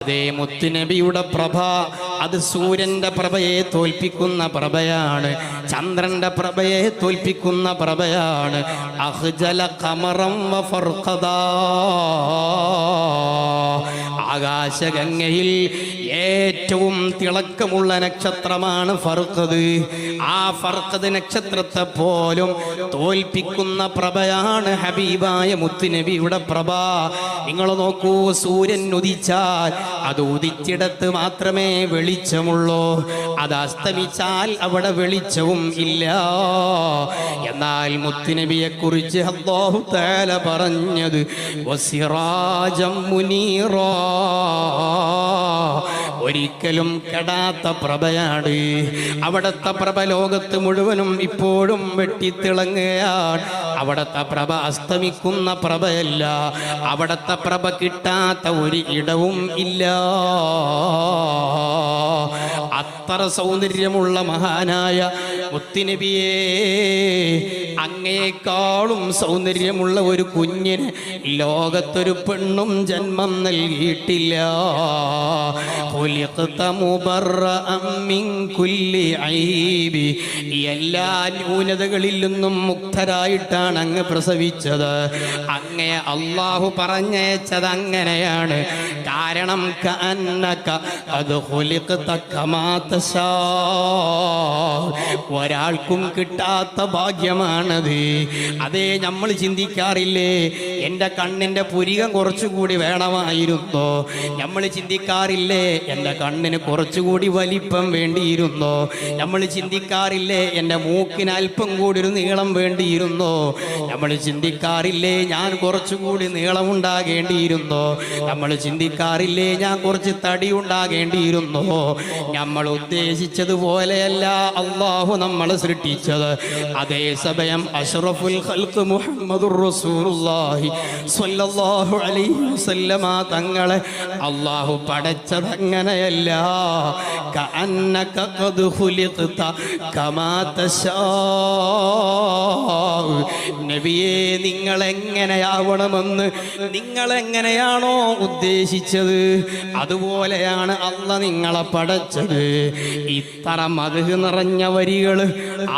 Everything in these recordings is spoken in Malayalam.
അതേ മുത്തുനബിയുടെ പ്രഭ അത് സൂര്യന്റെ പ്രഭയെ തോൽപ്പിക്കുന്ന പ്രഭയാണ്, ചന്ദ്രന്റെ പ്രഭയെ തോൽപ്പിക്കുന്ന പ്രഭയാണ്. അഹ്ജല ഖമറം വഫർഖദാ, ആകാശഗംഗയിൽ ഏറ്റവും തിളക്കമുള്ള നക്ഷത്രമാണ് ഫർഖദ്. ആ ഫർഖദ് നക്ഷത്രത്തെ പോലും തോൽപ്പിക്കുന്ന പ്രഭയാണ് ഹബീബായ മുത്തുനബിയുടെ പ്രഭ. നിങ്ങൾ നോക്കൂ, സൂര്യൻ ഉദിച്ചാൽ അത് ഉദിച്ചിടത്ത് മാത്രമേ വെളിച്ചമുള്ളൂ, അത് അസ്തമിച്ചാൽ അവിടെ വെളിച്ചവും ഇല്ല. എന്നാൽ മുത്തുനബിയെ കുറിച്ച് അല്ലാഹു തആല പറഞ്ഞത് വസിറാജം മുനീറാ, ഒരിക്കലും കെടാത്ത പ്രഭയാണ്. അവിടുത്തെ പ്രഭ ലോകത്ത് മുഴുവനും ഇപ്പോഴും വെട്ടിത്തിളങ്ങുകയാണ്. അവിടുത്തെ പ്രഭ അസ്തമിക്കുന്ന പ്രഭയല്ല, അവിടുത്തെ പ്രഭ കിട്ടാത്ത ഒരു ഇടവും ഇല്ല. അത്ര സൗന്ദര്യമുള്ള മഹാനായ മുത്തുനബിയെ അങ്ങേക്കാളും സൗന്ദര്യമുള്ള ഒരു കുഞ്ഞിന് ലോകത്തൊരു പെണ്ണും ജന്മം നൽകിയിട്ടില്ല. എല്ലാ ന്യൂനതകളിൽ നിന്നും മുക്തരായിട്ടാണ് അങ്ങ് പ്രസവിച്ചത്. അങ്ങേ അല്ലാഹു പറഞ്ഞയച്ചത് അങ്ങനെയാണ്. കാരണം ഒരാൾക്കും കിട്ടാത്ത ഭാഗ്യമാണത്. അതേ, നമ്മൾ ചിന്തിക്കാറില്ലേ, എൻ്റെ കണ്ണിൻ്റെ പുരികം കുറച്ചുകൂടി വേണമായിരുന്നോ? നമ്മൾ ചിന്തിക്കാറില്ലേ, എൻ്റെ കണ്ണിന് കുറച്ചുകൂടി വലിപ്പം വേണ്ടിയിരുന്നോ? നമ്മൾ ചിന്തിക്കാറില്ലേ, എൻ്റെ മൂക്കിന് അല്പം കൂടി ഒരു നീളം വേണ്ടിയിരുന്നോ? നമ്മൾ ചിന്തിക്കാറില്ലേ, ഞാൻ കുറച്ചുകൂടി നീളമുണ്ടാകേണ്ടിയിരുന്നോ? നമ്മൾ ചിന്തിക്കാറില്ലേ, ഞാൻ കുറച്ച് തടി ഉണ്ടാകേണ്ടിയിരുന്നോ? നമ്മൾ ഉദ്ദേശിച്ചതുപോലെയല്ല അല്ലാഹു നമ്മളെ സൃഷ്ടിച്ചത്. അതേസമയം അഷ്റഫുൽ ഖൽഖ് മുഹമ്മദുർ റസൂലുള്ളാഹി സ്വല്ലല്ലാഹു അലൈഹി വസല്ലമ തങ്ങളെ അല്ലാഹു പടച്ചത് അങ്ങനെയല്ല. കഅന്നക ഖദ് ഖുലിഖത കമാ തശാ, നബിയേ നിങ്ങൾ എങ്ങനെയാവണമെന്ന് നിങ്ങൾ എങ്ങനെയാണോ ഉദ്ദേശിച്ചത് അതുപോലെയാണ് അല്ലാഹ് നിങ്ങളെ പടച്ചത്. ഇത്ര മദ്ഹ് നിറഞ്ഞ വരികൾ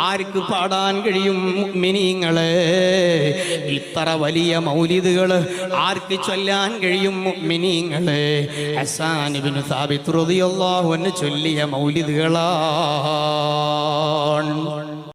ആർക്ക് പാടാൻ കഴിയും മുഅ്മിനീങ്ങളെ? ഇത്ര വലിയ മൗലിദുകൾ ആർക്ക് ചൊല്ലാൻ കഴിയും മുഅ്മിനീങ്ങളെ? ഹസ്സാൻ ഇബ്നു സാബിത്ത് റളിയല്ലാഹു അൻഹു ചൊല്ലിയ മൗലിദുകളാണ്.